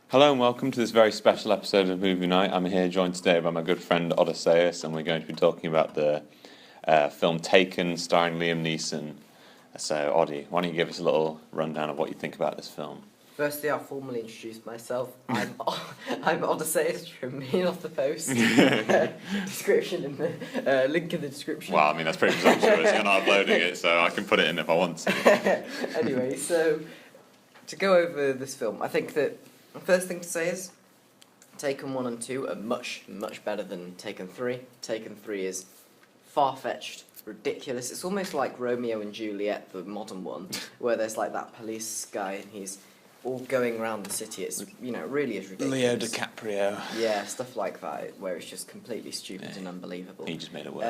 Hello and welcome to this very special episode of Movie Night. I'm here joined today by my good friend Odysseus, and we're going to be talking about the film Taken, starring Liam Neeson. So, Oddie, why don't you give us a little rundown of what you think about this film? Firstly, I'll formally introduce myself. I'm Odysseus from Me Off the Post. Description in the link in the description. Well, I mean, that's pretty presumptuous. You're not uploading it, so I can put it in if I want to. Anyway, so to go over this film, I think that the first thing to say is Taken 1 and 2 are much, much better than Taken 3. Taken 3 is far-fetched, ridiculous. It's almost like Romeo and Juliet, the modern one, where there's like that police guy and he's all going around the city. It's, you know, it really is ridiculous. Leo DiCaprio. Yeah, stuff like that, where it's just completely stupid and unbelievable. He just made it work.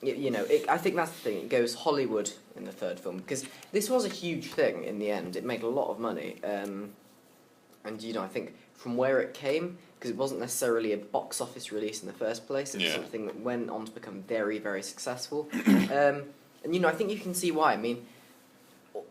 I think that's the thing. It goes Hollywood in the third film, because this was a huge thing in the end. It made a lot of money. And, you know, I think from where it came, because it wasn't necessarily a box office release in the first place, it was something that went on to become very, very successful. And, you know, I think you can see why. I mean,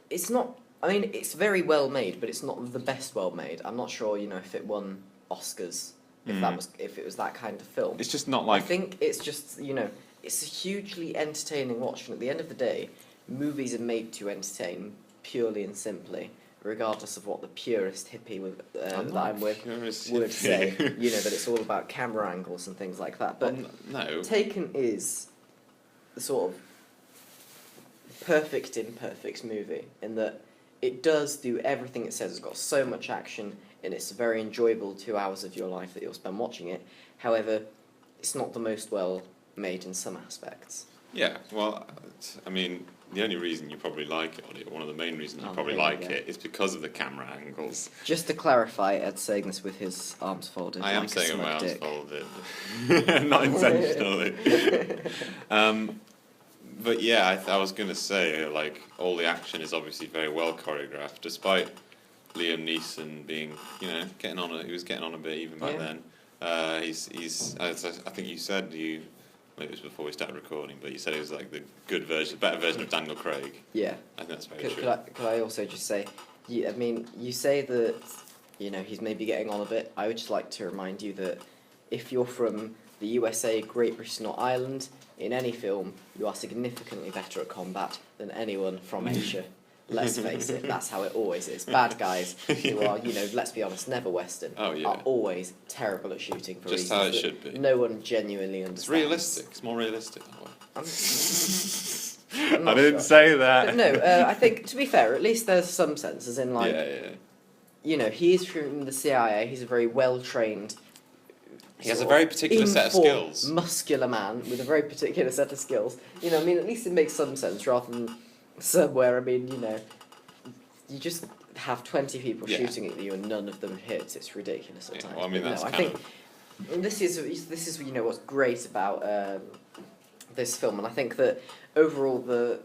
it's very well made, but it's not the best well made. I'm not sure, you know, if it won Oscars, if it was that kind of film. It's just not like... I think it's just, you know, it's a hugely entertaining watch, and at the end of the day, movies are made to entertain purely and simply, regardless of what the purist hippie that I'm with would say. You know, that it's all about camera angles and things like that. But no. Taken is the sort of perfect imperfect movie in that it does do everything it says. It's got so much action, and it's a very enjoyable 2 hours of your life that you'll spend watching it. However, it's not the most well made in some aspects. Yeah, well, I mean, the only reason you probably like it, or one of the main reasons you probably like it, is because of the camera angles. Just to clarify, Ed's saying this with his arms folded. I am like saying with my arms dick. folded. Not intentionally. But yeah, I was going to say, like, all the action is obviously very well choreographed, despite Liam Neeson being, you know, he was getting on a bit even back then. He's I think you said maybe it was before we started recording, but you said it was like the better version of Daniel Craig. Yeah. I think that's very true. Could I also just say, I mean, you say that, you know, he's maybe getting on a bit. I would just like to remind you that if you're from the USA, Great Britain or Ireland, in any film, you are significantly better at combat than anyone from Asia. Let's face it, that's how it always is. Bad guys who are, you know, let's be honest, never Western, are always terrible at shooting for just reasons how it should be. No one genuinely understands. It's realistic. It's more realistic that way. I didn't say that. But no, I think, to be fair, at least there's some sense, as in, like, you know, he is from the CIA, he's a very well-trained... He has a very particular set of skills. Muscular man with a very particular set of skills. You know, I mean, at least it makes some sense, rather than somewhere, I mean, you know, you just have 20 people shooting at you and none of them hits. It's ridiculous at times. Well, I mean, I think this is you know what's great about this film, and I think that overall the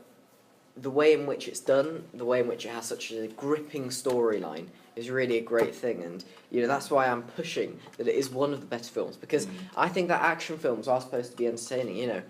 way in which it's done, the way in which it has such a gripping storyline is really a great thing, and you know that's why I'm pushing that it is one of the better films, because I think that action films are supposed to be entertaining. You know,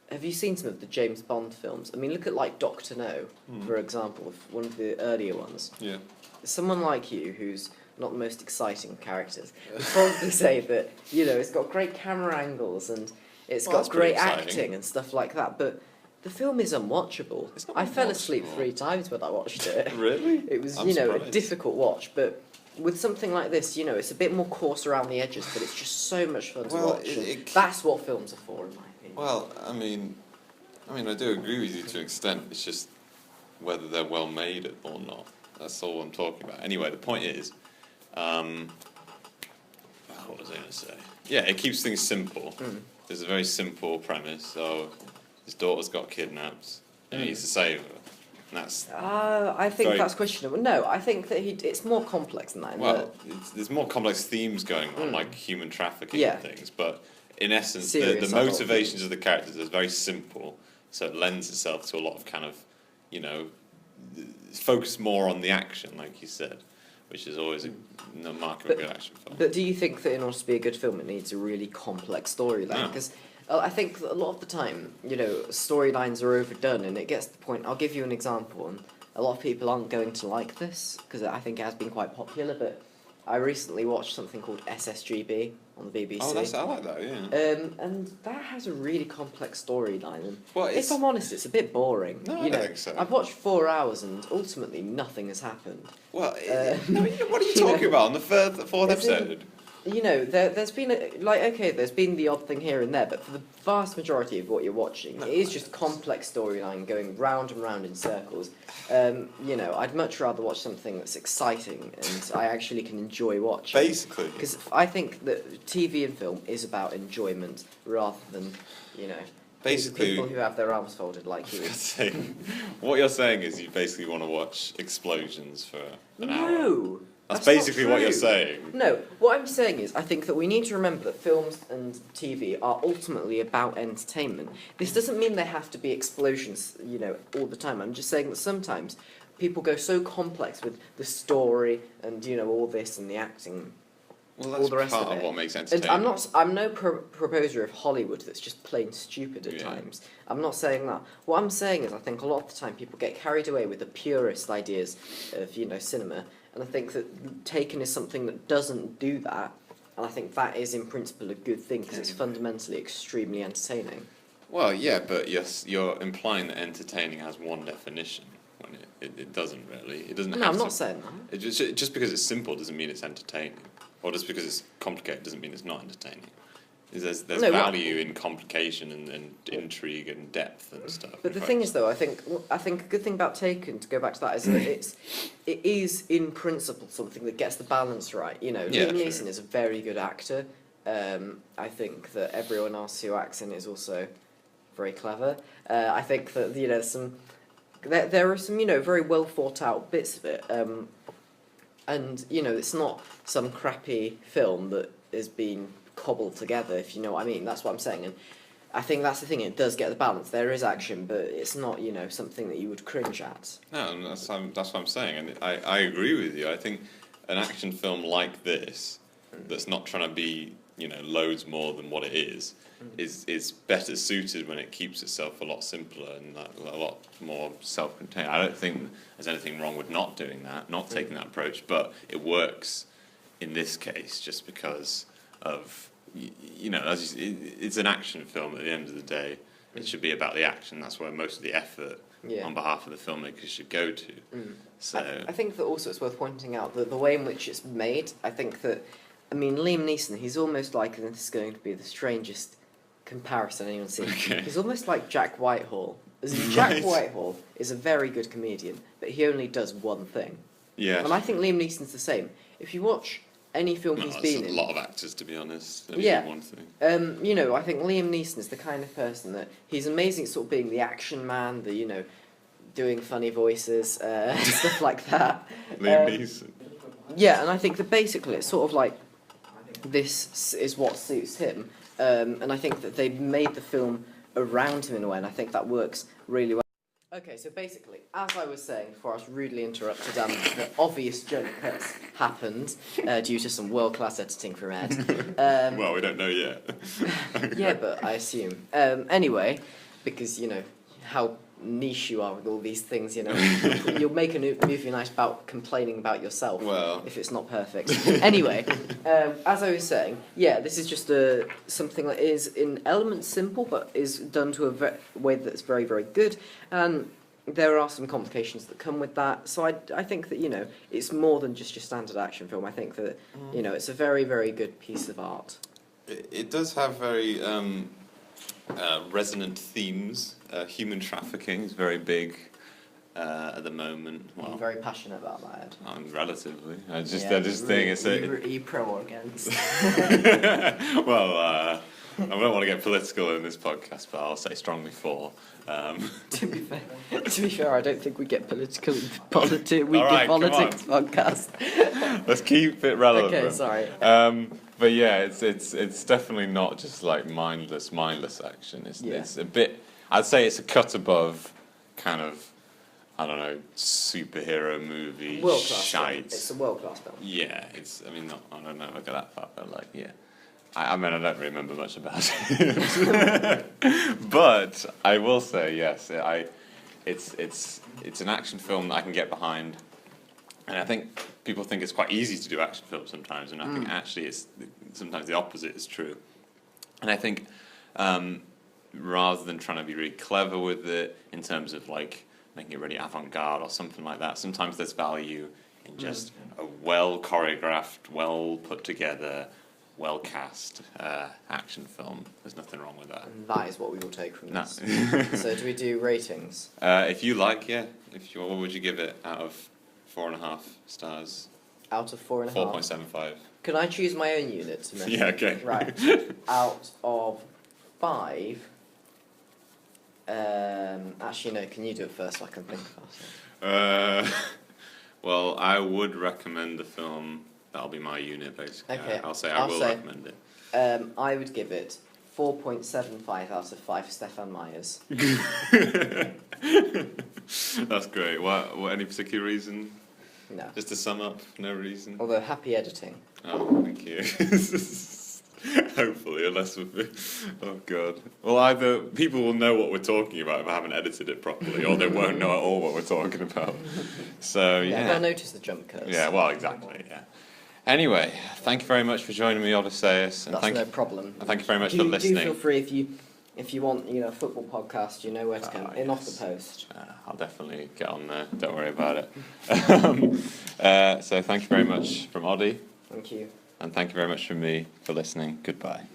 have you seen some of the James Bond films? I mean, look at like Dr. No, for example, one of the earlier ones. Yeah. Someone like you, who's not the most exciting characters, would probably say that, you know, it's got great camera angles and it's got great acting and stuff like that, but the film is unwatchable. I fell asleep 3 times when I watched it. Really? It was, you know, a difficult watch, but with something like this, you know, it's a bit more coarse around the edges, but it's just so much fun to watch. That's what films are for, in my opinion. Well, I mean, I do agree with you to an extent. It's just whether they're well made or not. That's all I'm talking about. Anyway, the point is, what was I going to say? Yeah, it keeps things simple. There's a very simple premise. So his daughter's got kidnapped, and he needs to save her. And that's. I think that's questionable. No, I think that it's more complex than that. Well, there's more complex themes going on, like human trafficking and things. But in essence, the motivations of the characters are very simple, so it lends itself to a lot of kind of, you know, focus more on the action, like you said, which is always a mark of a good action film. But do you think that in order to be a good film, it needs a really complex storyline? Because I think a lot of the time, you know, storylines are overdone, and it gets to the point. I'll give you an example, and a lot of people aren't going to like this because I think it has been quite popular. But I recently watched something called SSGB on the BBC. Oh, I like that. Yeah. And that has a really complex storyline. And Well, if I'm honest, it's a bit boring. No, I you don't know, think so. I've watched 4 hours and ultimately nothing has happened. Well, no, what are you talking about on the fourth episode? You know, there's been there's been the odd thing here and there, but for the vast majority of what you're watching, it is just complex storyline going round and round in circles. You know, I'd much rather watch something that's exciting and I actually can enjoy watching. Basically, Because I think that TV and film is about enjoyment rather than, you know, basically people who have their arms folded like you. What you're saying is you basically want to watch explosions for an hour. No. That's not basically what you're true. saying. No, what I'm saying is I think that we need to remember that films and TV are ultimately about entertainment. This doesn't mean they have to be explosions, you know, all the time. I'm just saying that sometimes people go so complex with the story and, you know, all this and the acting. Well, that's all the rest part of of it. what makes And entertainment. I'm no proposer of Hollywood that's just plain stupid at times. I'm not saying that. What I'm saying is I think a lot of the time people get carried away with the purist ideas of, you know, cinema. And I think that Taken is something that doesn't do that. And I think that is in principle a good thing because it's fundamentally extremely entertaining. Well, yeah, but yes, you're implying that entertaining has one definition when it doesn't really. It doesn't. No, have I'm to, not saying that. Just because it's simple doesn't mean it's entertaining, or just because it's complicated doesn't mean it's not entertaining. There's No, value in complication and intrigue and depth and stuff. But the thing is, though, I think a good thing about Taken, to go back to that, is that it is in principle something that gets the balance right. You know, Yeah, Liam sure. Neeson is a very good actor. I think that everyone else who acts in it is also very clever. I think that, you know, there are some, you know, very well thought out bits of it. And, you know, it's not some crappy film that has been cobbled together, if you know what I mean. That's what I'm saying. And I think that's the thing, it does get the balance. There is action, but it's not, you know, something that you would cringe at. No, and that's what I'm saying, and I agree with you. I think an action film like this, that's not trying to be, you know, loads more than what it is better suited when it keeps itself a lot simpler and a lot more self-contained. I don't think there's anything wrong with not doing that, not taking that approach, but it works in this case just because of, you know, it's an action film at the end of the day. It should be about the action. That's where most of the effort on behalf of the filmmakers should go to. So I think that also it's worth pointing out that the way in which it's made, I think that, I mean, Liam Neeson, he's almost like, and this is going to be the strangest comparison anyone's seen, he's almost like Jack Whitehall. As in, Jack Whitehall is a very good comedian, but he only does one thing. yeah, And I think Liam Neeson's the same. If you watch any film he's been a in... lot of actors, to be honest. Yeah. One thing. You know, I think Liam Neeson is the kind of person that he's amazing at sort of being the action man, the, you know, doing funny voices, stuff like that. Liam Neeson. Yeah, and I think that basically it's sort of like this is what suits him. And I think that they've made the film around him in a way, and I think that works really well. Okay, so basically, as I was saying before I was rudely interrupted, the obvious joke has happened due to some world-class editing from Ed. Well, we don't know yet. Yeah, but I assume. Anyway, because, you know, how niche you are with all these things, you know. You'll make a movie night about complaining about yourself if it's not perfect. Anyway, as I was saying, yeah, this is just something that is in elements simple, but is done to a way that's very, very good. And there are some complications that come with that. So I think that, you know, it's more than just your standard action film. I think that, you know, it's a very, very good piece of art. It does have very resonant themes. Human trafficking is very big at the moment. Well, I'm very passionate about that, Ed. Relatively. I just Really, think are you pro or against? well, I don't want to get political in this podcast, but I'll say strongly for. To be fair, I don't think we get political. Politics podcast. Let's keep it relevant. Okay, sorry. But yeah, it's definitely not just like mindless action. It's a bit. I'd say it's a cut above kind of, I don't know, superhero movie shite. It's a world-class film. Yeah, I mean, I don't know if I go that far, but like, yeah. I mean, I don't remember much about it. But I will say, yes, it's an action film that I can get behind. And I think people think it's quite easy to do action films sometimes, and I think actually it's sometimes the opposite is true. And I think rather than trying to be really clever with it in terms of like making it really avant-garde or something like that, sometimes there's value in just a well choreographed, well put together, well cast action film. There's nothing wrong with that. And that is what we will take from No. this. So do we do ratings? If you like, yeah. If you, what would you give it out of 4.5 stars? Out of 4.5. 4.75. Can I choose my own unit to measure? Yeah, okay. Right. Out of 5. Actually, no. Can you do it first so I can think about it? Well, I would recommend the film. That'll be my unit, basically. Okay. I'll say I will recommend it. I would give it 4.75 out of 5 Stefan Myers. That's great. What? Any particular reason? No. Just to sum up, no reason. Although happy editing. Oh, thank you. Hopefully, unless we. Oh God. Well, either people will know what we're talking about if I haven't edited it properly, or they won't know at all what we're talking about. So yeah. They'll notice the jump cuts. Yeah. Well, exactly. Yeah. Anyway, thank you very much for joining me, Odysseus, and That's no problem. And thank you very much for listening. Do feel free if you want, a football podcast, you know where to come. In off the post. I'll definitely get on there. Don't worry about it. So thank you very much from Oddy. Thank you. And thank you very much from me for listening. Goodbye.